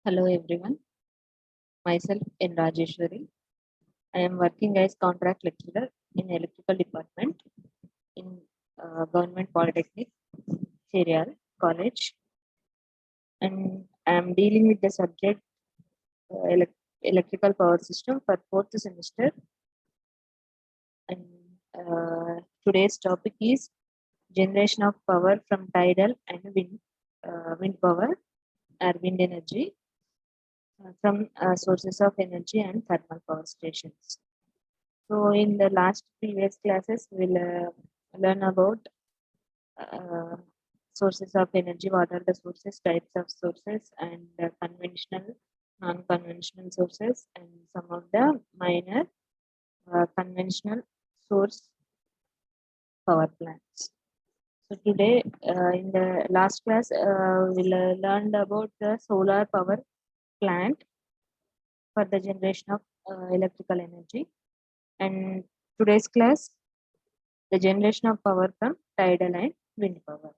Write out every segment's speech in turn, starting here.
Hello everyone, myself N. Rajeshwari. I am working as contract lecturer in electrical department in Government Polytechnic, Serial College, and I am dealing with the subject electrical power system for fourth semester. And today's topic is generation of power from tidal and wind power or wind energy from sources of energy and thermal power stations. So in the last previous classes, we'll learn about uh, sources of energy, what are the sources, types of sources, and conventional, non-conventional sources, and some of the minor conventional source power plants. So today, in the last class, we'll learned about the solar power plant for the generation of electrical energy. And today's class, the generation of power from tidal and wind power.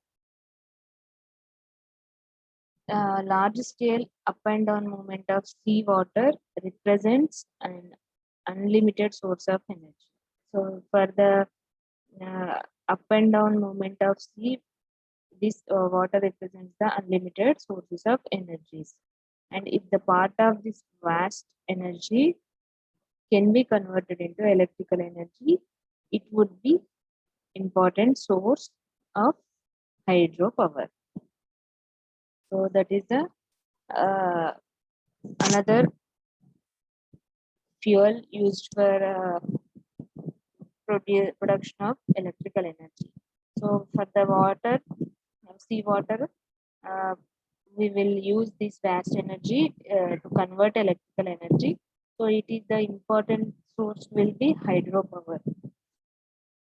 Large scale up and down movement of sea water represents an unlimited source of energy. So for the up and down movement of sea, this water represents the unlimited sources of energies. And if the part of this vast energy can be converted into electrical energy, it would be important source of hydropower. So that is the another fuel used for production of electrical energy. So for the water, sea water, uh, we will use this vast energy to convert electrical energy. So it is the important source will be hydropower.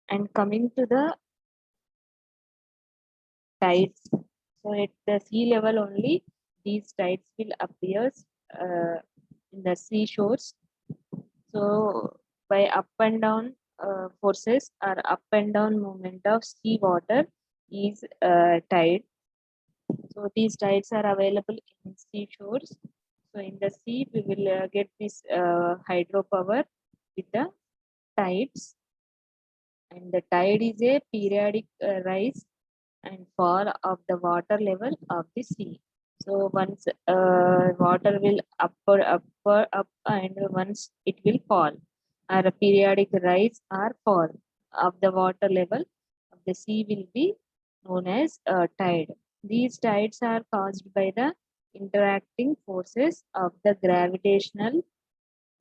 And coming to the tides, so at the sea level only, these tides will appear in the seashores. So by up and down forces or up and down movement of sea water is tide. So these tides are available in seashores. So in the sea, we will get this hydropower with the tides. And the tide is a periodic rise and fall of the water level of the sea. So once water will up, and once it will fall, or a periodic rise or fall of the water level of the sea will be known as tide. These tides are caused by the interacting forces of the gravitational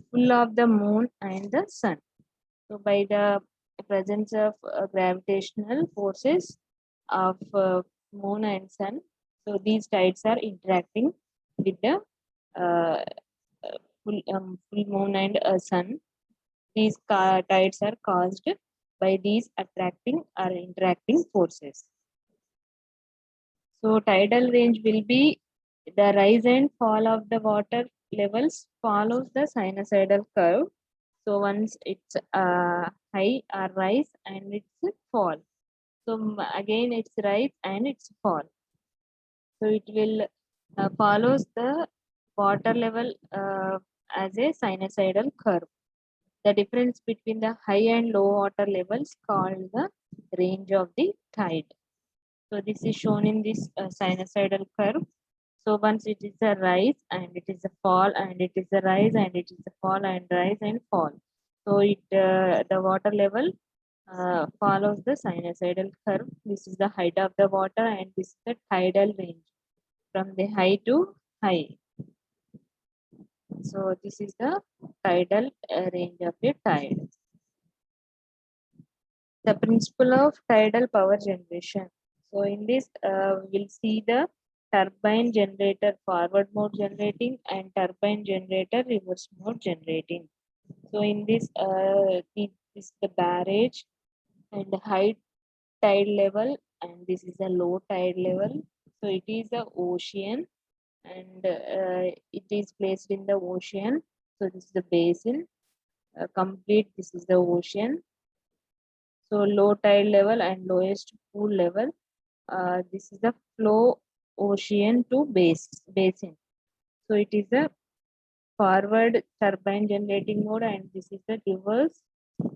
pull of the moon and the sun. So by the presence of gravitational forces of moon and sun, so these tides are interacting with the uh, full moon and sun. These tides are caused by these attracting or interacting forces. So tidal range will be the rise and fall of the water levels follows the sinusoidal curve. So once it's high or rise and it's fall. So again it's rise and it's fall. So it will follows the water level as a sinusoidal curve. The difference between the high and low water levels called the range of the tide. So this is shown in this sinusoidal curve. So once it is a rise and it is a fall and it is a rise and it is a fall and rise and fall. So it the water level follows the sinusoidal curve. This is the height of the water and this is the tidal range from the high to high. So this is the tidal range of a tide. The principle of tidal power generation. So in this, we'll see the turbine generator forward mode generating and turbine generator reverse mode generating. So in this, this is the barrage and the high tide level, and this is the low tide level. So it is the ocean, and it is placed in the ocean. So this is the basin. Complete. This is the ocean. So low tide level and lowest pool level. This is the flow ocean to basin. So it is a forward turbine generating mode, and this is the reverse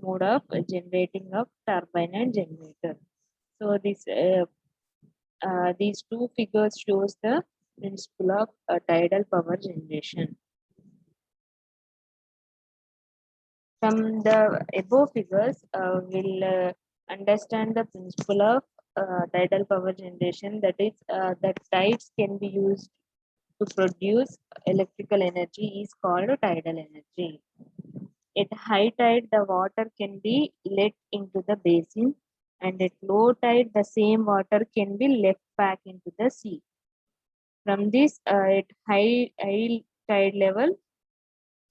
mode of generating of turbine and generator. So these two figures shows the principle of tidal power generation. From the above figures, we'll understand the principle of tidal power generation. That is, the tides can be used to produce electrical energy is called tidal energy. At high tide, the water can be let into the basin, and at low tide, the same water can be left back into the sea. From this, at high tide level,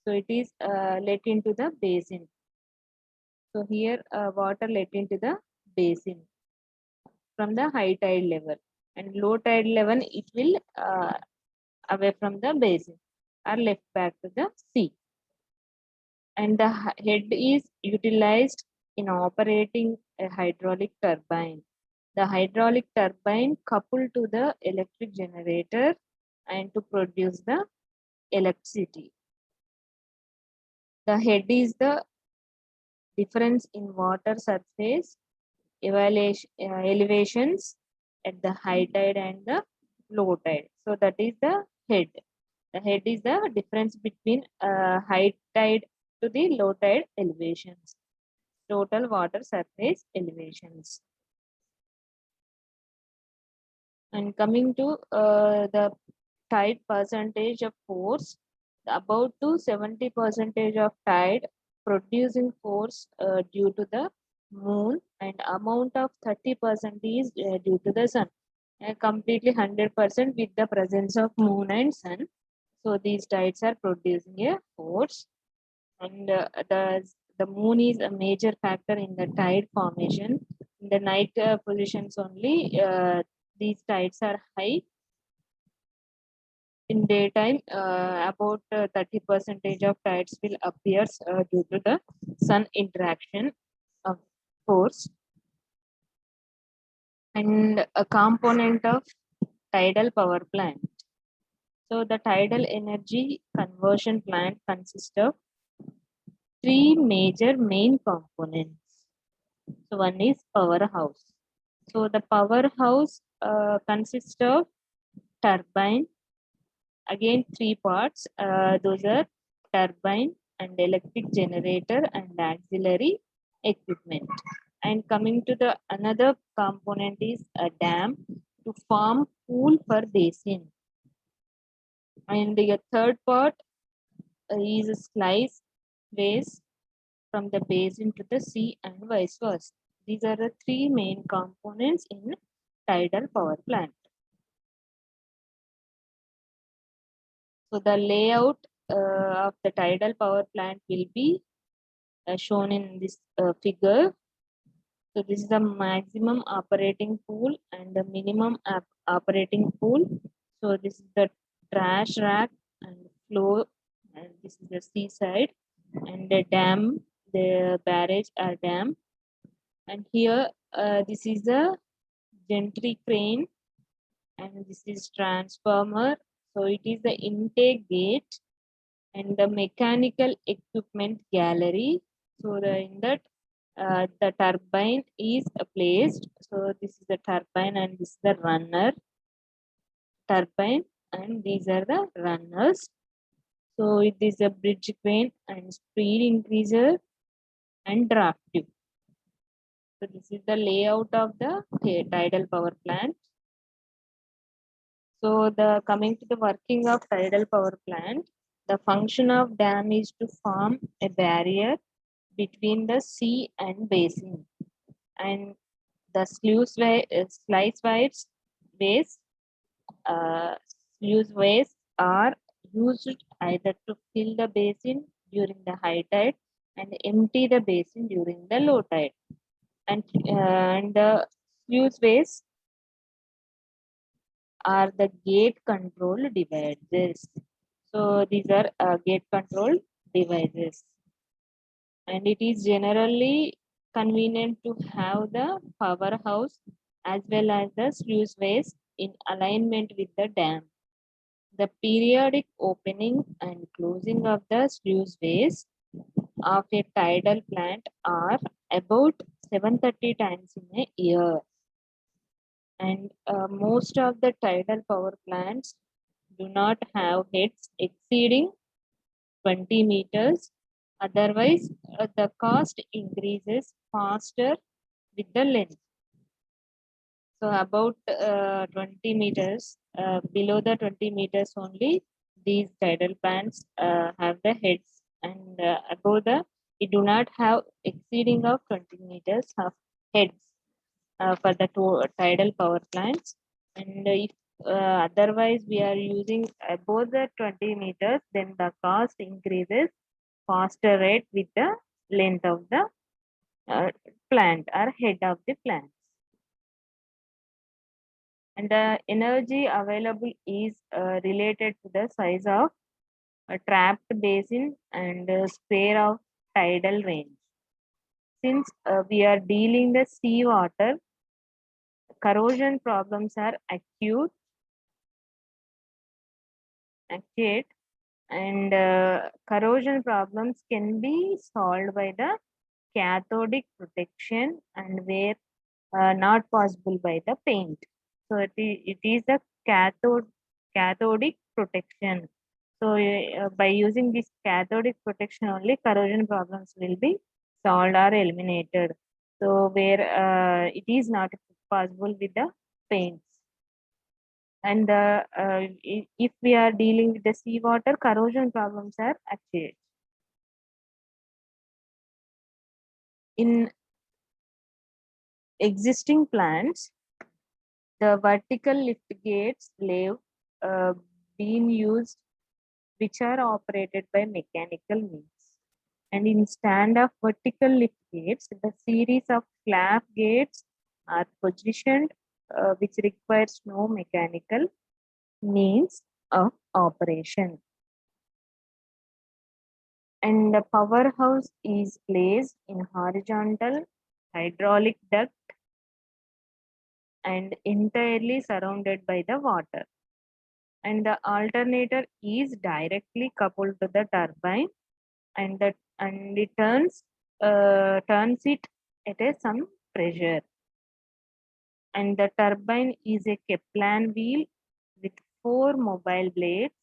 so it is let into the basin. So here, water let into the basin from the high tide level, and low tide level it will away from the basin or left back to the sea. And the head is utilized in operating a hydraulic turbine. The hydraulic turbine coupled to the electric generator and to produce the electricity. The head is the difference in water surface elevations at the high tide and the low tide. So that is the head. The head is the difference between high tide to the low tide elevations, total water surface elevations. And coming to the tide percentage of force, about to 70% of tide producing force due to the moon, and amount of 30% is due to the sun. Completely 100% with the presence of moon and sun. So these tides are producing a force, and the moon is a major factor in the tide formation. In the night positions only, these tides are high. In daytime, about 30% of tides will appear due to the sun interaction of force. And a component of tidal power plant. So the tidal energy conversion plant consists of three major main components. So one is powerhouse. So the powerhouse consists of turbine. Again, three parts. Those are turbine and electric generator and auxiliary equipment. And coming to the another component is a dam to form pool for basin. And the third part is a slice ways from the basin to the sea and vice versa. These are the three main components in tidal power plant. So the layout of the tidal power plant will be shown in this figure. So this is the maximum operating pool and the minimum operating pool. So this is the trash rack and flow, and this is the seaside, and the dam, the barrage or dam. And here this is the gentry crane, and this is transformer. So it is the intake gate and the mechanical equipment gallery. So in that the turbine is placed. So this is the turbine and this is the runner turbine, and these are the runners. So it is a bridge crane and speed increaser and draft tube. So this is the layout of the tidal power plant. So the coming to the working of tidal power plant, the function of dam is to form a barrier between the sea and basin, and the slice ways uh, sluice ways are used either to fill the basin during the high tide and empty the basin during the low tide. And the sluice ways are the gate control devices. So these are gate control devices, and it is generally convenient to have the powerhouse as well as the sluice ways in alignment with the dam. The periodic opening and closing of the sluiceways of a tidal plant are about 730 times in a year. And most of the tidal power plants do not have heads exceeding 20 meters. Otherwise, the cost increases faster with the length. So about 20 meters, below the 20 meters only, these tidal plants have the heads, and above the, we do not have exceeding of 20 meters of heads for the tidal power plants. And if otherwise we are using above the 20 meters, then the cost increases faster rate with the length of the plant or head of the plant. And the energy available is related to the size of a trapped basin and square of tidal range. Since we are dealing the seawater, corrosion problems are acute, and corrosion problems can be solved by the cathodic protection and where not possible by the paint. So it is the cathodic protection. So by using this cathodic protection only, corrosion problems will be solved or eliminated. So where it is not possible with the paints. And if we are dealing with the seawater, corrosion problems are acute. In existing plants, the vertical lift gates have been used, which are operated by mechanical means. And instead of vertical lift gates, the series of flap gates are positioned, which requires no mechanical means of operation. And the powerhouse is placed in horizontal hydraulic duct and entirely surrounded by the water. And the alternator is directly coupled to the turbine, and it turns it at some pressure. And the turbine is a Kaplan wheel with 4 mobile blades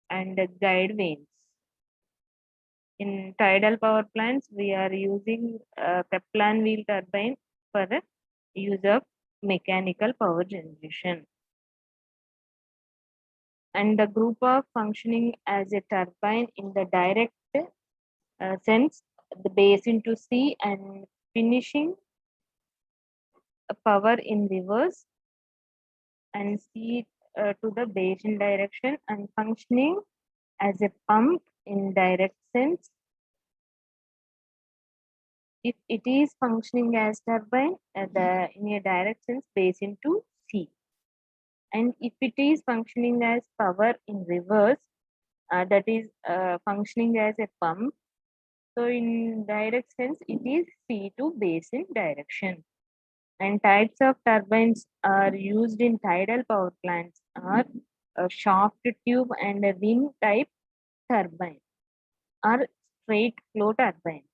and guide vanes. In tidal power plants, we are using Kaplan wheel turbine for the use of mechanical power generation. And the group of functioning as a turbine in the direct sense, the basin to sea, and finishing power in reverse and sea to the basin direction, and functioning as a pump in direct sense. If it is functioning as turbine, in a direct sense, basin to sea. And if it is functioning as power in reverse, that is functioning as a pump. So in direct sense, it is sea to basin direction. And types of turbines are used in tidal power plants are a shaft tube and a ring type turbine or straight flow turbines.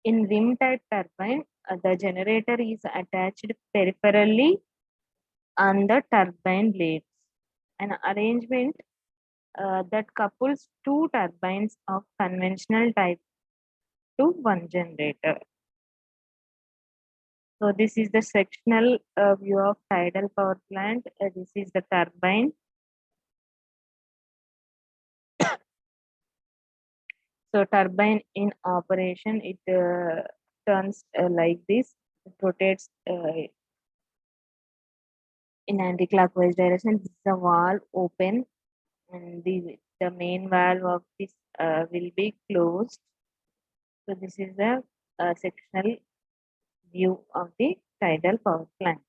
In rim type turbine, the generator is attached peripherally on the turbine blades, an arrangement that couples 2 turbines of conventional type to one generator. So this is the sectional view of tidal power plant. This is the turbine. So turbine in operation, it turns like this. It rotates in anti-clockwise direction. This is the valve open, and the main valve of this will be closed. So this is the sectional view of the tidal power plant.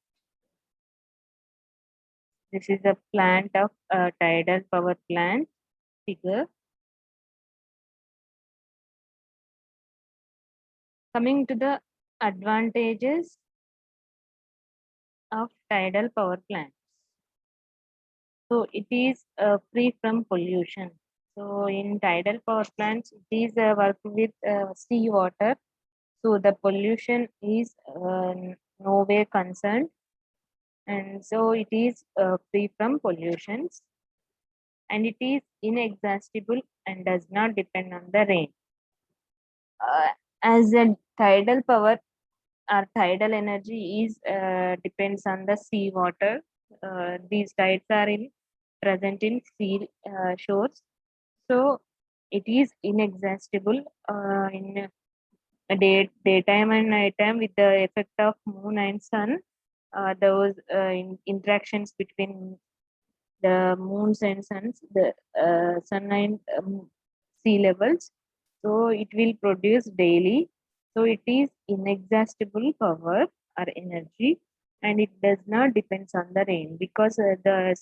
This is the plant of tidal power plant figure. Coming to the advantages of tidal power plants. So it is free from pollution. So in tidal power plants, it is work with sea water. So the pollution is no way concerned, and so it is free from pollutions, and it is inexhaustible and does not depend on the rain. As a tidal power our tidal energy is depends on the sea water. These tides are in present in sea shores, so it is inexhaustible in daytime and nighttime with the effect of moon and sun. Those interactions between the moons and suns, the sun and sea levels. So it will produce daily. So it is inexhaustible power or energy, and it does not depends on the rain because the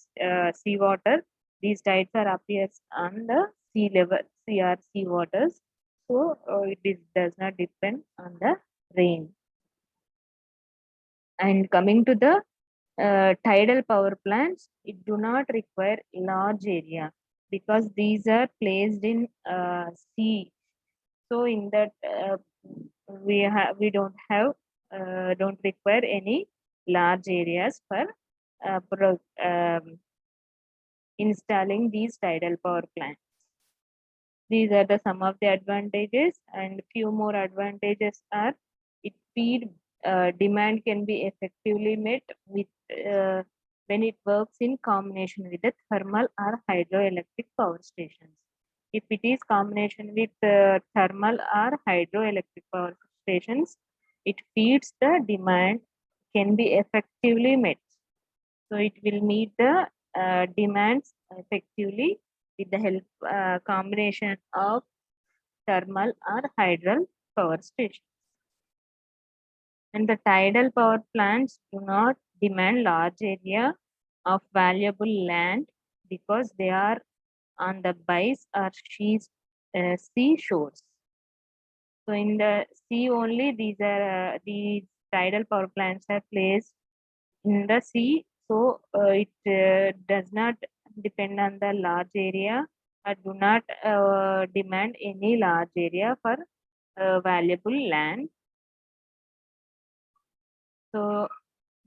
sea water, these tides are appears on the sea level, sea waters. So does not depend on the rain. And coming to the tidal power plants, it do not require large area because these are placed in sea. So in that we don't require any large areas for installing these tidal power plants. These are the some of the advantages, and few more advantages are it feed demand can be effectively met with when it works in combination with the thermal or hydroelectric power stations. If it is combination with thermal or hydroelectric power stations, it feeds the demand can be effectively met. So it will meet the demands effectively with the help combination of thermal or hydral power stations. And the tidal power plants do not demand large area of valuable land because they are on the bice or sea shores. So in the sea only, these tidal power plants are placed in the sea. So it does not depend on the large area or do not demand any large area for valuable land. So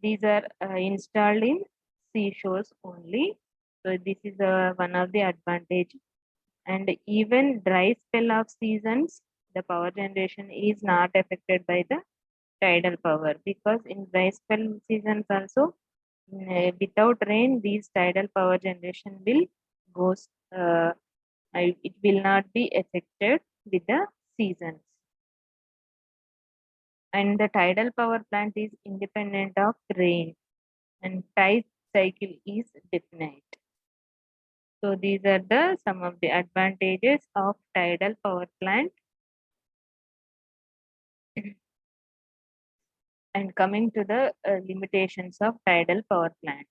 these are installed in seashores only. So this is one of the advantage. And even dry spell of seasons, the power generation is not affected by the tidal power because in dry spell seasons also without rain these tidal power generation will goes it will not be affected with the seasons. And the tidal power plant is independent of rain and tide cycle is definite. So these are the some of the advantages of tidal power plant. And coming to the limitations of tidal power plants.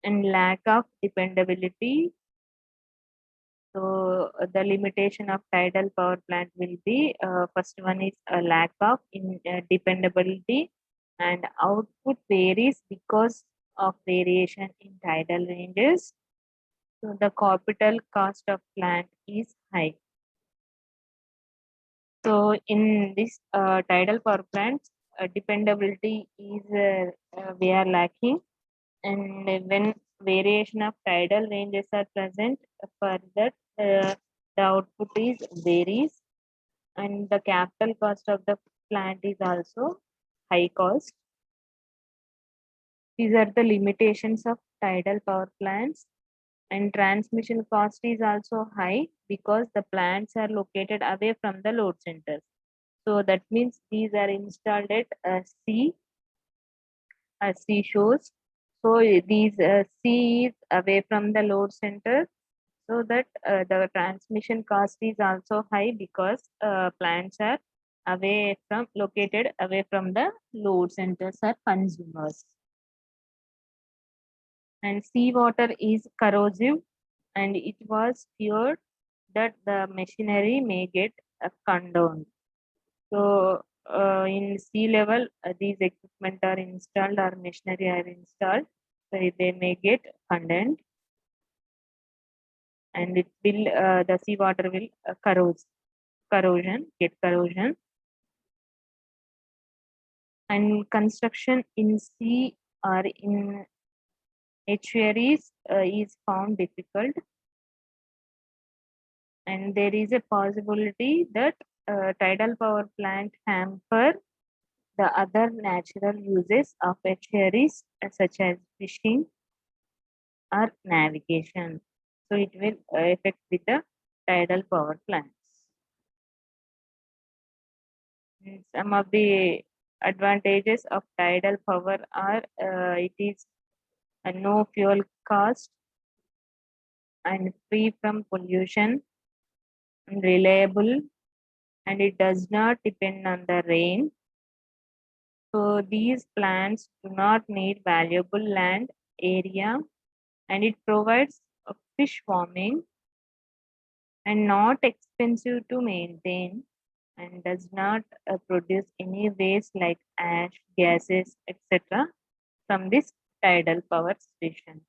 And lack of dependability. So the limitation of tidal power plant will be first one is a lack of dependability, and output varies because of variation in tidal ranges. So the capital cost of plant is high. So in this tidal power plants, dependability is we are lacking, and when variation of tidal ranges are present, for that the output is varies, and the capital cost of the plant is also high cost. These are the limitations of tidal power plants. And transmission cost is also high because the plants are located away from the load centers. So that means these are installed at seashores. So these sea is away from the load center, so that the transmission cost is also high because plants are located away from the load centers or consumers. And seawater is corrosive, and it was feared that the machinery may get condemned. So in sea level, these equipment are installed or machinery are installed, so they may get condensed, and it will the seawater will get corrosion. And construction in sea or in estuaries is found difficult, and there is a possibility that tidal power plant hamper the other natural uses of estuaries, such as fishing or navigation. So it will affect with the tidal power plants. And some of the advantages of tidal power are it is a no fuel cost and free from pollution and reliable, and it does not depend on the rain. So these plants do not need valuable land area, and it provides a fish farming and not expensive to maintain, and does not produce any waste like ash, gases, etc. from this tidal power stations.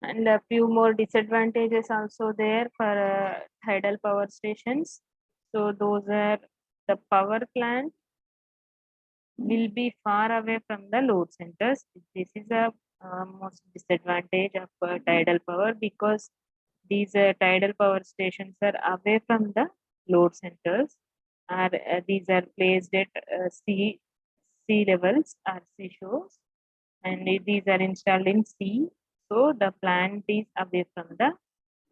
And a few more disadvantages also there for tidal power stations. So those are the power plant will be far away from the load centers. This is a most disadvantage of tidal power, because these tidal power stations are away from the load centers, are these are placed at sea levels or seashores, and these are installed in sea. So the plant is away from the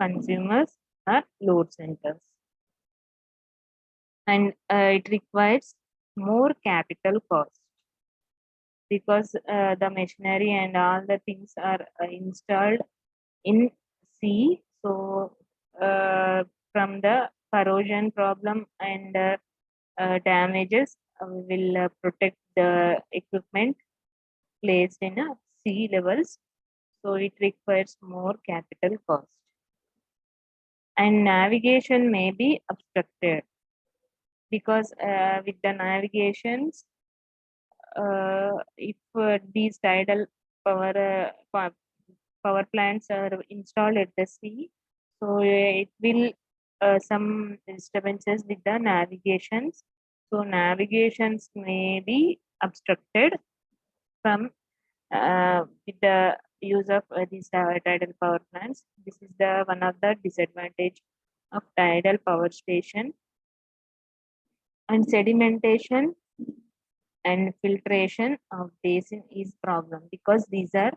consumers or load centers, and it requires more capital cost, because the machinery and all the things are installed in sea. So from the corrosion problem and damages, we will protect the equipment placed in sea levels. So it requires more capital cost, and navigation may be obstructed, because with the navigations, if these tidal power plants are installed at the sea, so it will some disturbances with the navigations. So navigations may be obstructed from with the use of these tidal power plants. This is the one of the disadvantage of tidal power station. And sedimentation and filtration of basin is problem, because these are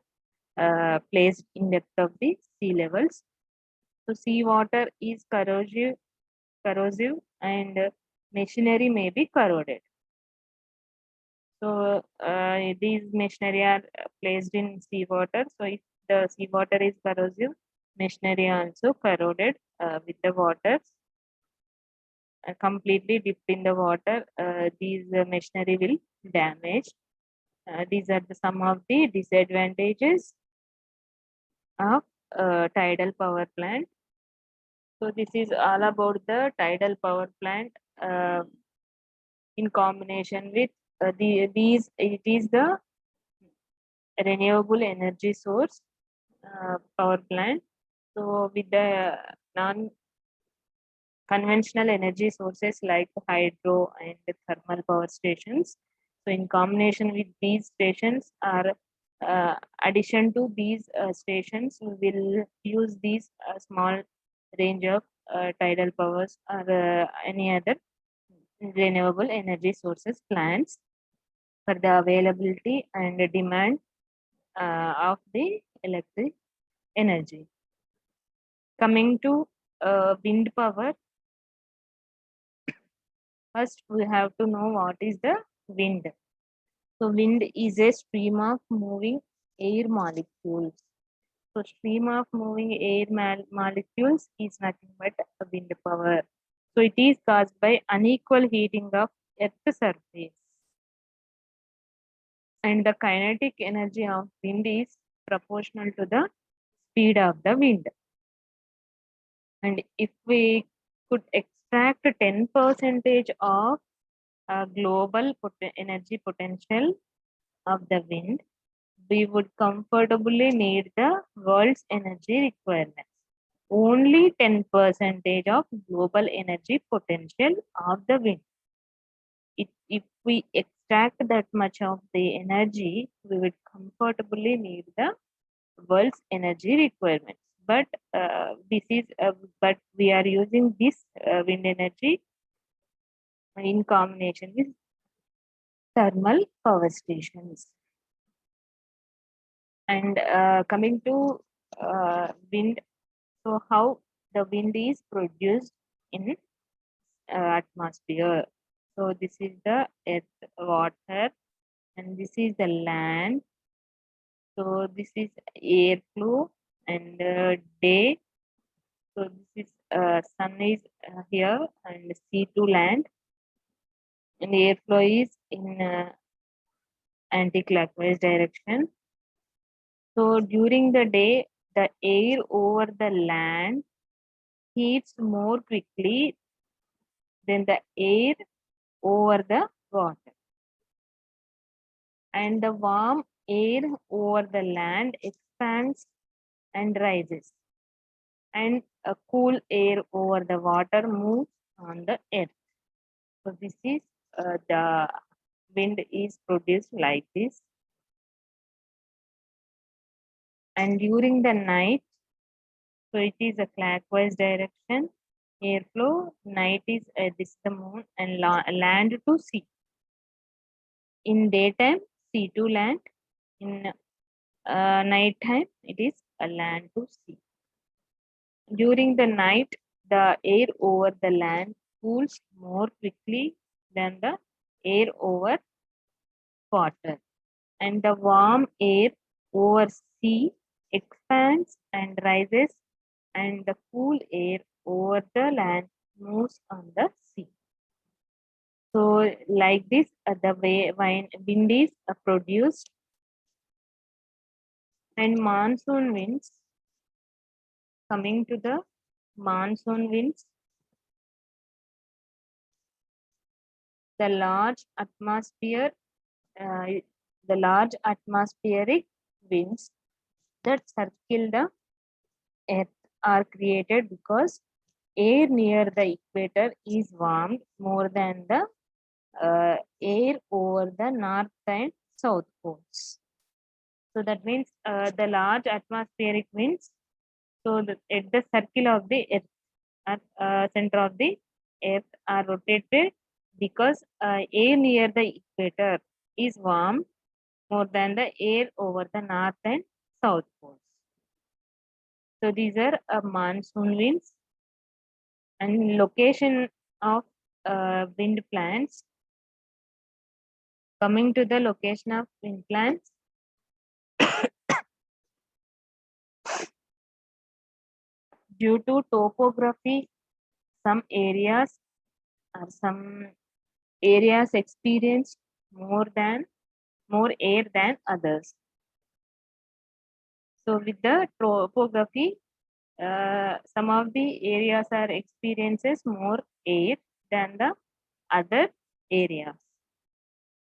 placed in depth of the sea levels. So seawater is corrosive, and machinery may be corroded. So these machinery are placed in seawater. So if the seawater is corrosive, machinery also corroded with the water, completely dipped in the water. These machinery will damage. These are some of the disadvantages of tidal power plant. So this is all about the tidal power plant in combination with these. It is the renewable energy source power plant. So with the non-conventional energy sources like hydro and thermal power stations. So in combination with these stations, are addition to these stations, we will use these small range of tidal powers or any other renewable energy sources plants for the availability and the demand of the electric energy. Coming to wind power, first we have to know what is the wind. So wind is a stream of moving air molecules. So stream of moving air molecules is nothing but wind power. So it is caused by unequal heating of Earth's surface. And the kinetic energy of wind is proportional to the speed of the wind. And if we could extract 10% of global energy potential of the wind, we would comfortably meet the world's energy requirements. Only 10% of global energy potential of the wind. If we extract that much of the energy, we would comfortably meet the world's energy requirements. But but we are using this wind energy in combination with thermal power stations. And coming to wind, so how the wind is produced in atmosphere. So this is the earth, water, and this is the land. So this is airflow and day. So this is sun is here and sea to land, and airflow is in anti-clockwise direction. So during the day, the air over the land heats more quickly than the air over the water. And the warm air over the land expands and rises. And a cool air over the water moves on the earth. So this is the wind is produced like this. And during the night, so it is a clockwise direction. Airflow, night is this the moon and land to sea. In daytime, sea to land. In night time, it is a land to sea. During the night, the air over the land cools more quickly than the air over water. And the warm air over sea expands and rises, and the cool air over the land moves on the sea. So, like this, the way wind is produced, and monsoon winds. Coming to the monsoon winds, the large atmosphere, uh, the large atmospheric winds that circle the earth are created because air near the equator is warmed more than the air over the north and south poles. So that means the large atmospheric winds, so at the circle of the earth, at center of the earth are rotated because air near the equator is warm more than the air over the north and south poles. So these are monsoon winds, and location of wind plants. Coming to the location of wind plants, due to topography, some areas experience more air than others. So with the topography, some of the areas are experiences more air than the other areas.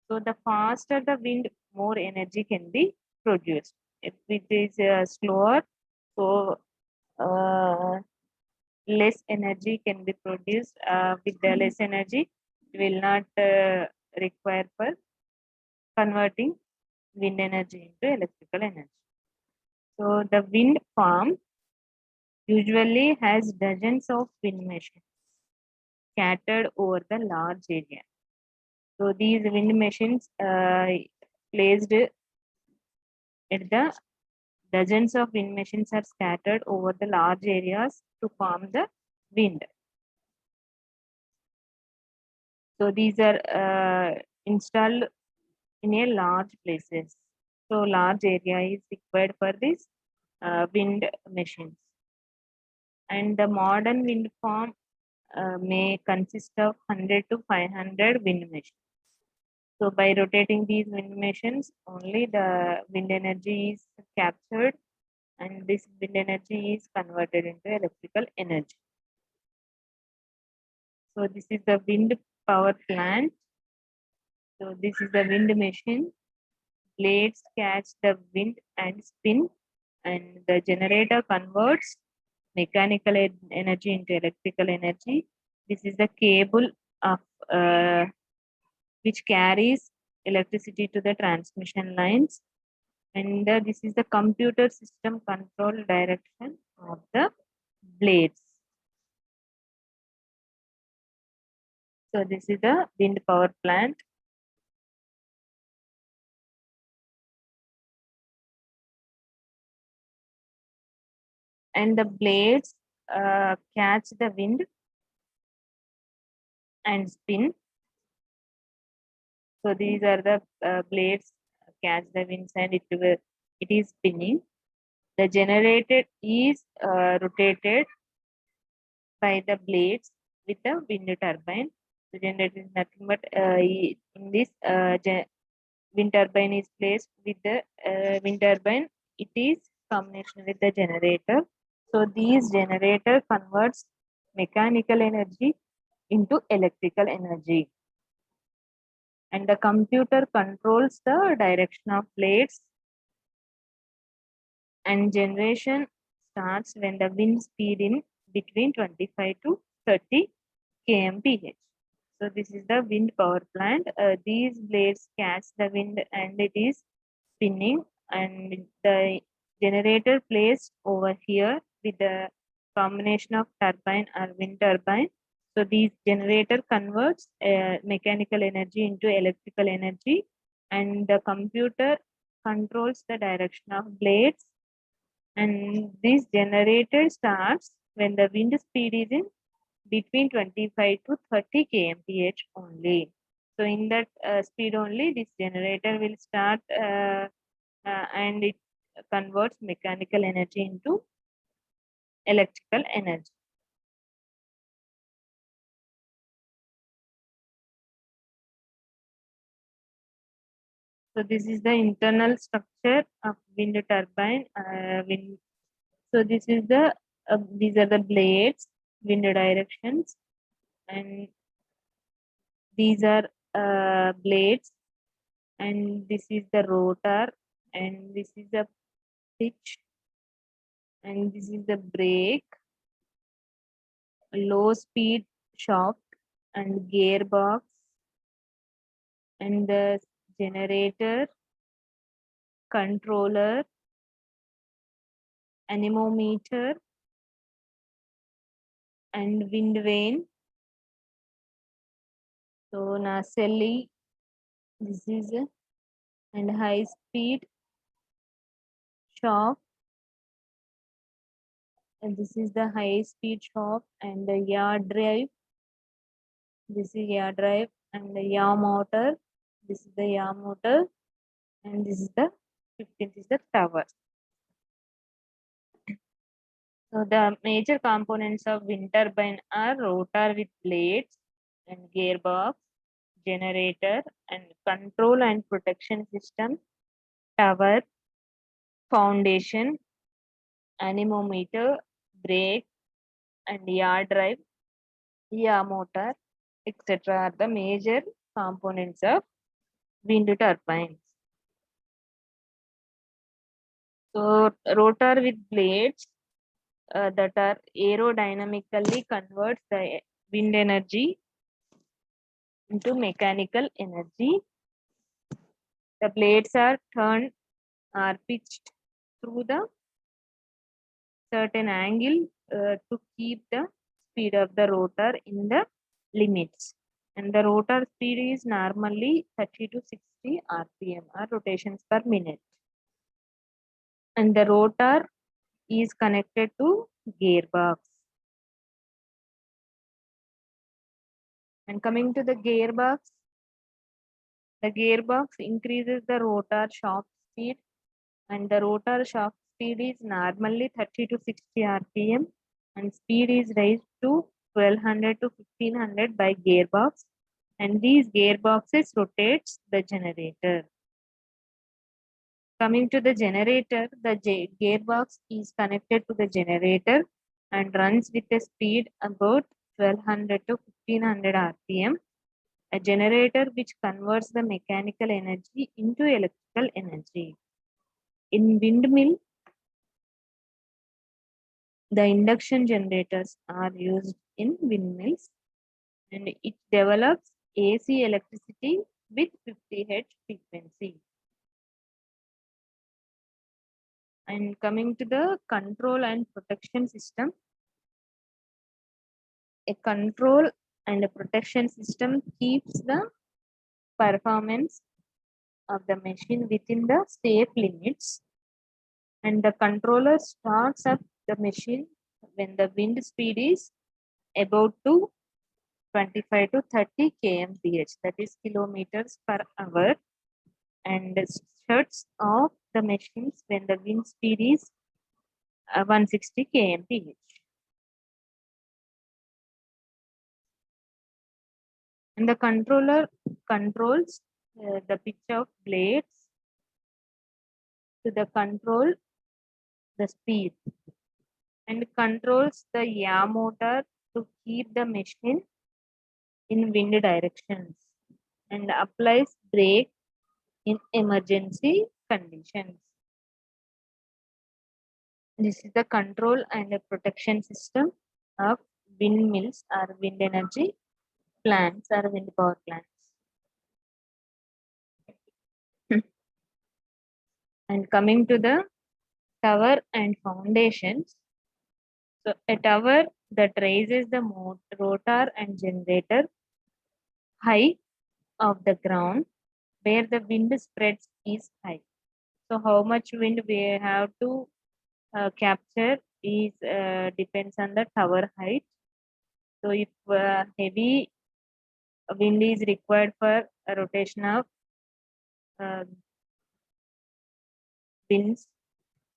So the faster the wind, more energy can be produced. If it is slower, so less energy can be produced. With the less energy, it will not require for converting wind energy into electrical energy. So the wind farm usually has dozens of wind machines scattered over the large area. So these wind machines placed at the dozens of wind machines are scattered over the large areas to farm the wind. So these are installed in a large places. So large area is required for this wind machines. And the modern wind farm may consist of 100 to 500 wind machines. So by rotating these wind machines, only the wind energy is captured, and this wind energy is converted into electrical energy. So this is the wind power plant. So this is the wind machine. Blades catch the wind and spin, and the generator converts mechanical energy into electrical energy. This is the cable of which carries electricity to the transmission lines, and this is the computer system control direction of the blades. So this is the wind power plant. And the blades catch the wind and spin. So these are the blades catch the winds and it is spinning. The generator is rotated by the blades with the wind turbine. The generator is nothing but in this wind turbine is placed with the wind turbine. It is combination with the generator. So these generator converts mechanical energy into electrical energy. And the computer controls the direction of blades, and generation starts when the wind speed in between 25 to 30 kmph. So this is the wind power plant. These blades catch the wind and it is spinning, and the generator placed over here with the combination of turbine or wind turbine. So these generator converts mechanical energy into electrical energy, and the computer controls the direction of blades, and this generator starts when the wind speed is in between 25 to 30 kmph only. So in that speed only, this generator will start and it converts mechanical energy into electrical energy. So this is the internal structure of wind turbine. So this is the these are the blades, wind directions, and these are blades, and this is the rotor, and this is the pitch, and this is the brake, low speed shaft, and gearbox, and the generator, controller, anemometer, and wind vane. So nacelle, this is and high speed shaft, and this is the high speed shaft, and the yaw drive. This is yaw drive, and the yaw motor. This is the yaw motor, and this is the 15th is the tower. So the major components of wind turbine are rotor with blades and gearbox, generator, and control and protection system, tower, foundation, anemometer, brake, and yaw drive, yaw motor, etc. are the major components of wind turbines. So rotor with blades that are aerodynamically converts the wind energy into mechanical energy. The blades are turned or pitched through the certain angle to keep the speed of the rotor in the limits. And the rotor speed is normally 30 to 60 rpm or rotations per minute. And the rotor is connected to gearbox. And coming to the gearbox increases the rotor shaft speed, and the rotor shaft speed is normally 30 to 60 rpm, and speed is raised to 1200 to 1500 by gearbox, and these gearboxes rotates the generator. Coming to the generator, the gearbox is connected to the generator and runs with a speed about 1200 to 1500 rpm, a generator which converts the mechanical energy into electrical energy. In windmill, the induction generators are used in windmills, and it develops AC electricity with 50 Hz frequency. And coming to the control and protection system, a control and a protection system keeps the performance of the machine within the safe limits, and the controller starts up the machine when the wind speed is about to 25 to 30 kmph, that is kilometers per hour, and shuts off the machines when the wind speed is 160 kmph. And the controller controls the pitch of blades to the control the speed, and controls the yaw motor to keep the machine in wind directions, and applies brake in emergency conditions. This is the control and the protection system of windmills or wind energy plants or wind power plants. And coming to the tower and foundations. So a tower that raises the rotor and generator high of the ground where the wind spreads is high. So how much wind we have to capture is depends on the tower height. So if heavy wind is required for a rotation of uh, winds,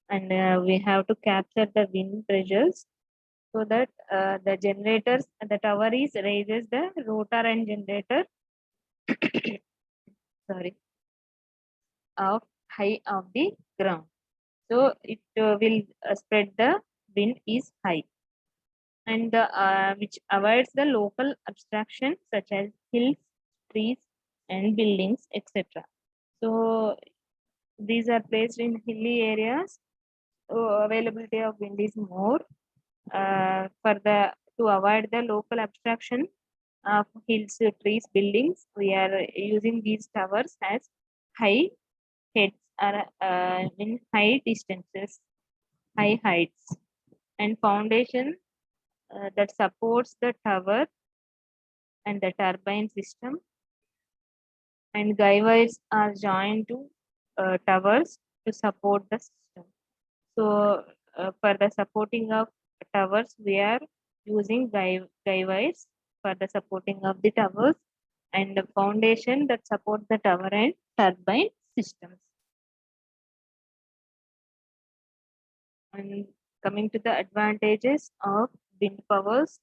and we have to capture the wind pressures, so that the generators, the tower is raises the rotor and generator sorry, of high of the ground. So it will spread the wind is high, and which avoids the local obstruction such as hills, trees, and buildings, etc. So these are placed in hilly areas. So availability of wind is more. For the to avoid the local obstruction of hills, trees, buildings, we are using these towers as high heads or in high distances, high heights, and foundation that supports the tower and the turbine system, and guy wires are joined to towers to support the system. So for the supporting of towers, we are using guy wires for the supporting of the towers, and the foundation that supports the tower and turbine systems. And coming to the advantages of wind powers,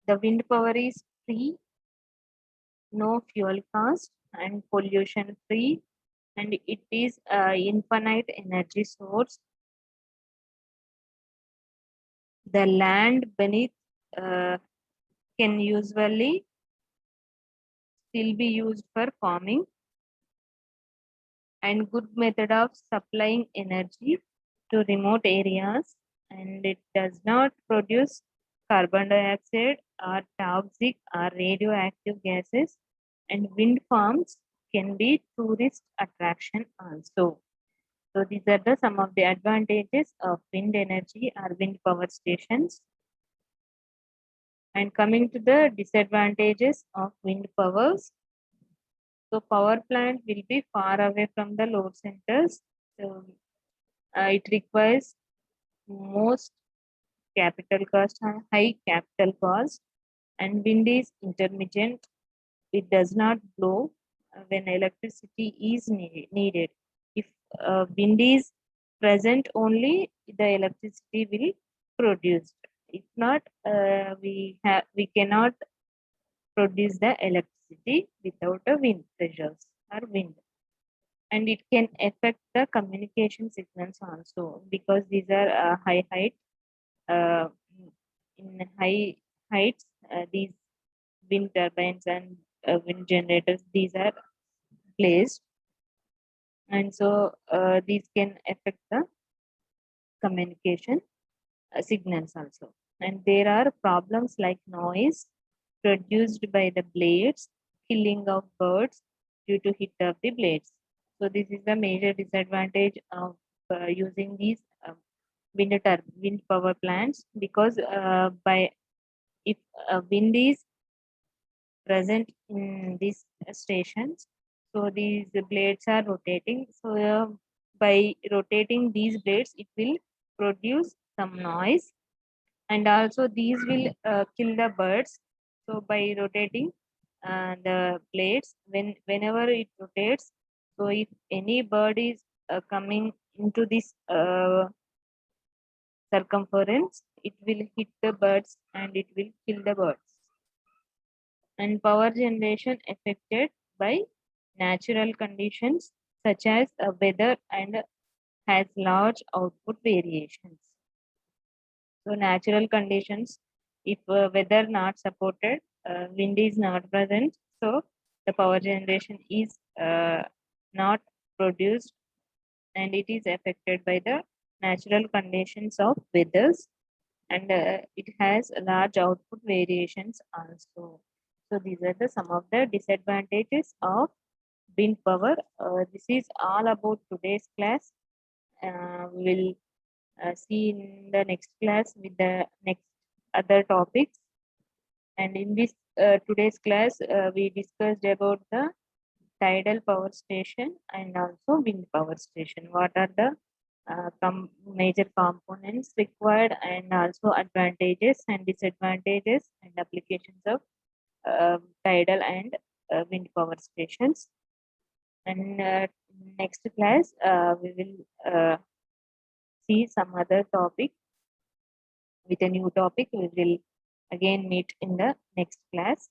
the wind power is free, no fuel cost, and pollution free, and it is infinite energy source. The land beneath uh, can usually still be used for farming, and good method of supplying energy to remote areas, and it does not produce carbon dioxide or toxic or radioactive gases, and wind farms can be tourist attraction also. So these are the some of the advantages of wind energy or wind power stations. And coming to the disadvantages of wind powers. So power plant will be far away from the load centers. So it requires most capital cost, high capital cost, and wind is intermittent. It does not blow when electricity is needed. If wind is present, only the electricity will produce. If not, we cannot produce the electricity without a wind pressures or wind. And it can affect the communication signals also, because these are high height uh, in high heights, these wind turbines and wind generators, these are placed, and so these can affect the communication signals also. And there are problems like noise produced by the blades, killing of birds due to hit of the blades. So this is the major disadvantage of using these wind power plants, because by if wind is present in these stations, so these blades are rotating. So by rotating these blades, it will produce some noise, and also these will kill the birds. So by rotating the blades, whenever it rotates, so if any bird is coming into this circumference, it will hit the birds and it will kill the birds. And power generation affected by natural conditions such as weather and has large output variations. So natural conditions, if weather not supported, wind is not present, so the power generation is not produced, and it is affected by the natural conditions of weathers, and it has large output variations also. So these are the some of the disadvantages of wind power. This is all about today's class. We will see in the next class with the next other topics. And in this today's class, we discussed about the tidal power station and also wind power station. What are the major components required, and also advantages and disadvantages and applications of tidal and wind power stations. And next class, we will see some other topic with a new topic. We will again meet in the next class.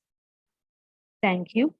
Thank you.